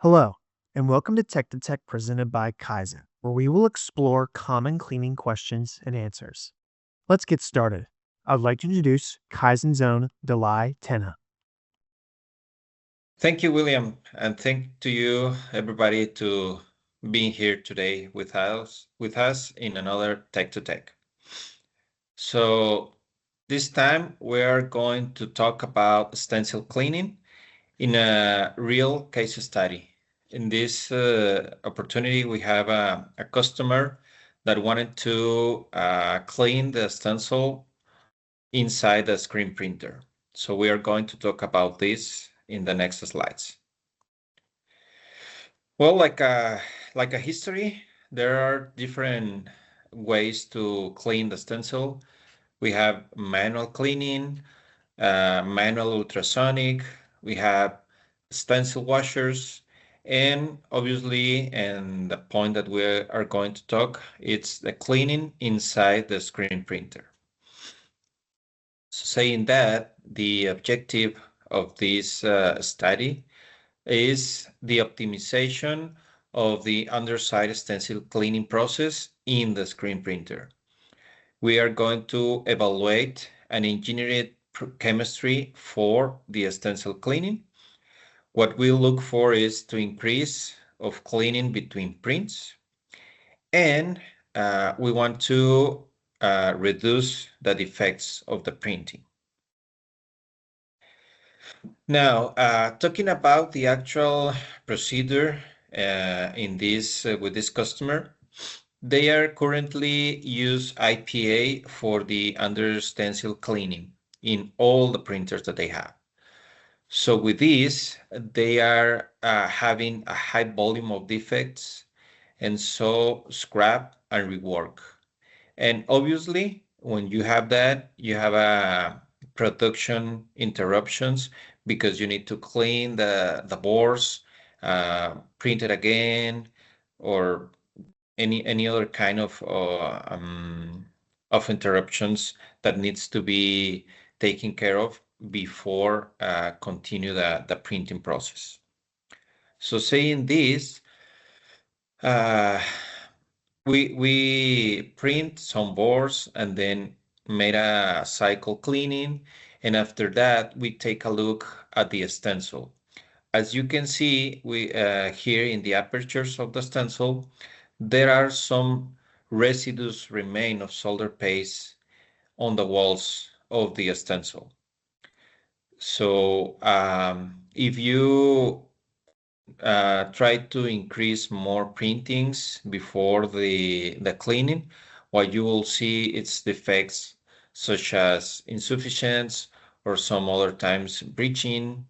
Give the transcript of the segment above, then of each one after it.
Hello, and welcome to Tech to Tech presented by KYZEN, where we will explore common cleaning questions and answers. Let's get started. I'd like to introduce KYZEN's own Delai Tena. Thank you, William, and thank to you, everybody, to being here today with us in another Tech to Tech. So this time we are going to talk about stencil cleaning in a real case study. In this opportunity, we have a customer that wanted to clean the stencil inside the screen printer. So we are going to talk about this in the next slides. Well, like a history, there are different ways to clean the stencil. We have manual cleaning, manual ultrasonic, we have stencil washers, and obviously, and the point that we are going to talk, it's the cleaning inside the screen printer. So saying that, the objective of this study is the optimization of the underside stencil cleaning process in the screen printer. We are going to evaluate an engineered chemistry for the stencil cleaning. What we look for is to increase of cleaning between prints, and we want to reduce the defects of the printing. Now, talking about the actual procedure in this with this customer, they are currently use IPA for the under-stencil cleaning in all the printers that they have. So with this, they are having a high volume of defects, and so scrap and rework. And obviously, when you have that, you have a production interruptions because you need to clean the boards, print it again, or any other kind of interruptions that needs to be taken care of before continue the printing process. So saying this, we print some boards and then made a cycle cleaning, and after that we take a look at the stencil. As you can see, we here in the apertures of the stencil, there are some residues remain of solder paste on the walls of the stencil. So if you try to increase more printings before the cleaning, what you will see it's defects such as insufficiency or some other times breaching,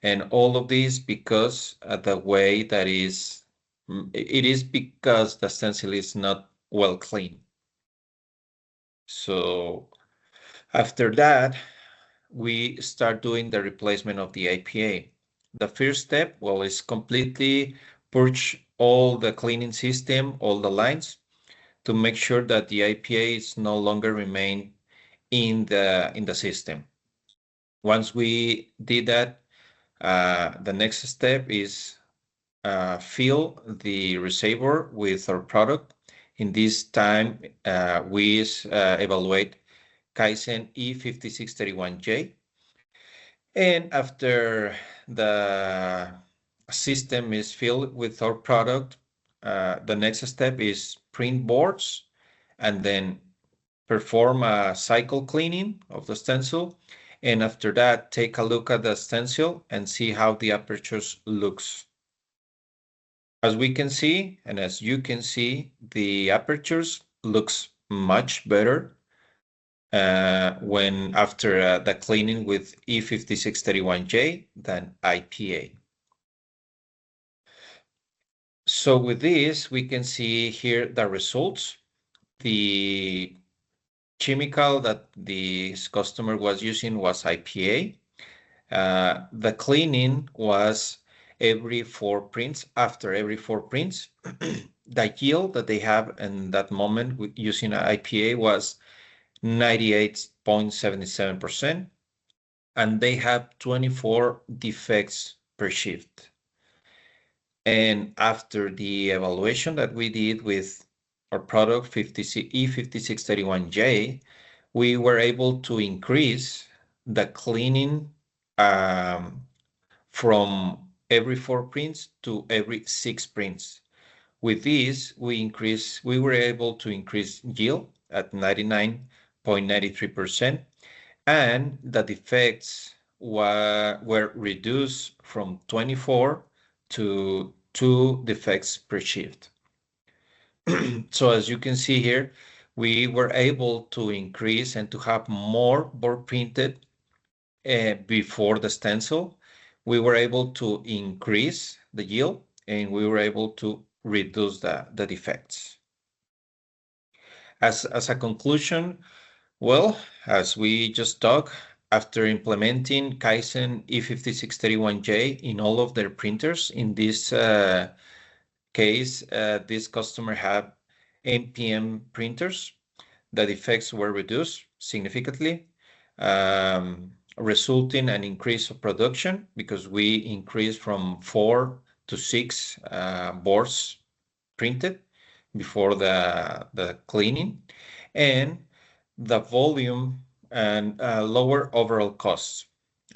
and all of this because the way that it is because the stencil is not well cleaned. So after that, we start doing the replacement of the IPA. The first step, well, is completely purge all the cleaning system, all the lines, to make sure that the IPA is no longer remain in the system. Once we did that, the next step is fill the reservoir with our product. In this time, we evaluate KYZEN E5631J. And after the system is filled with our product, the next step is print boards and then perform a cycle cleaning of the stencil. And after that, take a look at the stencil and see how the apertures looks. As we can see, and as you can see, the apertures looks much better when after the cleaning with E5631J than IPA. So with this, we can see here the results. The chemical that this customer was using was IPA. The cleaning was every 4 prints, after every 4 prints. The yield that they have in that moment using IPA was 98.77%, and they have 24 defects per shift. And after the evaluation that we did with our product E5631J, we were able to increase the cleaning from every 4 prints to every 6 prints. With this, we were able to increase yield at 99.93%, and the defects were reduced from 24 to 2 defects per shift. So as you can see here, we were able to increase and to have more board printed before the stencil. We were able to increase the yield, and we were able to reduce the defects. As a conclusion, well, as we just talked, after implementing KYZEN E5631J in all of their printers, in this case, this customer had NPM printers, the defects were reduced significantly, resulting in an increase of production because we increased from 4 to 6 boards printed before the cleaning, and the volume and lower overall costs.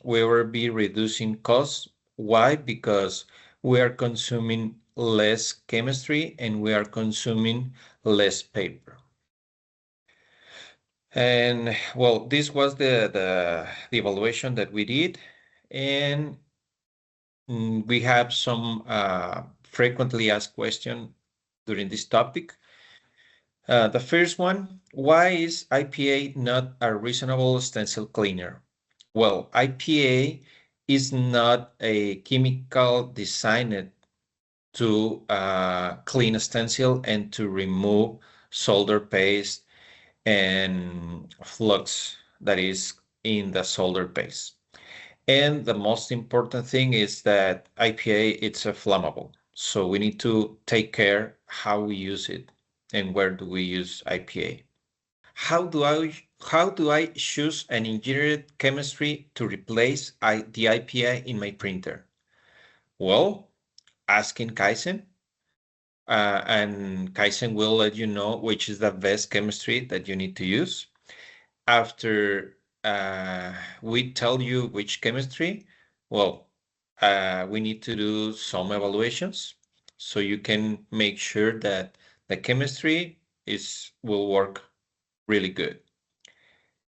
We will be reducing costs. Why? Because we are consuming less chemistry and we are consuming less paper. And well, this was the evaluation that we did, and we have some frequently asked questions during this topic. The first one, why is IPA not a reasonable stencil cleaner? Well, IPA is not a chemical designed to clean a stencil and to remove solder paste and flux that is in the solder paste. And the most important thing is that IPA, it's a flammable. So we need to take care how we use it and where do we use IPA. How do I choose an engineered chemistry to replace the IPA in my printer? Well, asking KYZEN, and KYZEN will let you know which is the best chemistry that you need to use. After we tell you which chemistry, well, we need to do some evaluations so you can make sure that the chemistry will work really good.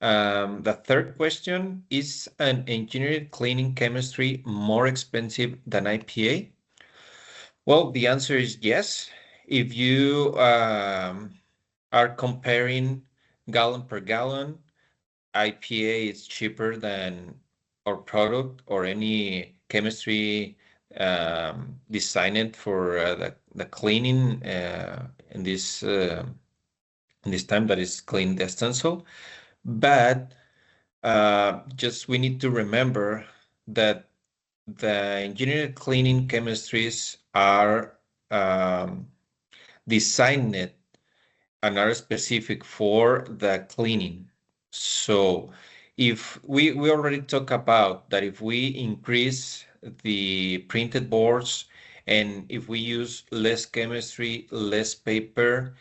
The third question, is an engineered cleaning chemistry more expensive than IPA? Well, the answer is yes. If you are comparing gallon per gallon, IPA is cheaper than our product or any chemistry designed for the cleaning in this time that is clean the stencil. But just we need to remember that the engineered cleaning chemistries are designed and are specific for the cleaning. So if we already talked about that, if we increase the printed boards and if we use less chemistry, less paper,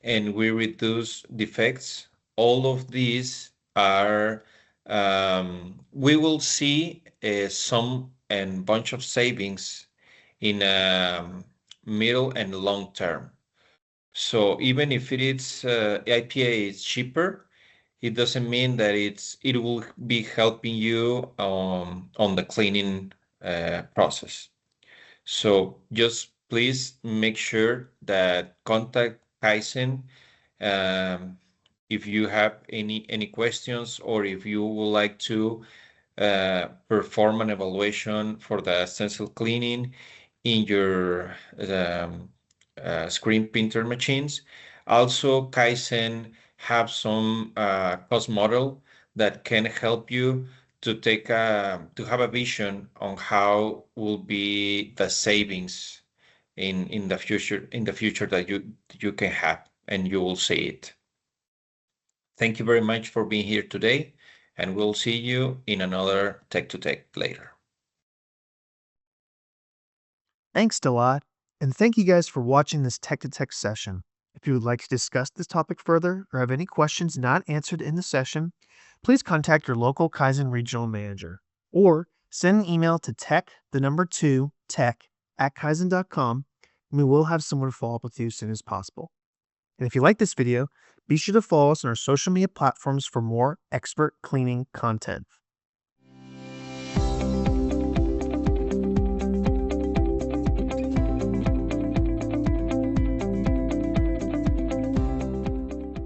and we reduce defects, all of these are, we will see some and bunch of savings in middle and long term. So even if it is IPA is cheaper, it doesn't mean that it will be helping you on the cleaning process. So just please make sure that contact KYZEN if you have any questions, or if you would like to perform an evaluation for the stencil cleaning in your screen printer machines. Also, KYZEN have some cost model that can help you to have a vision on how will be the savings in the future that you can have, and you will see it. Thank you very much for being here today, and we'll see you in another Tech to Tech later. Thanks, Delai. And thank you guys for watching this Tech-to-Tech session. If you would like to discuss this topic further or have any questions not answered in the session, please contact your local KYZEN regional manager or send an email to tech@kyzen.com, and we will have someone follow up with you as soon as possible. And if you like this video, be sure to follow us on our social media platforms for more expert cleaning content.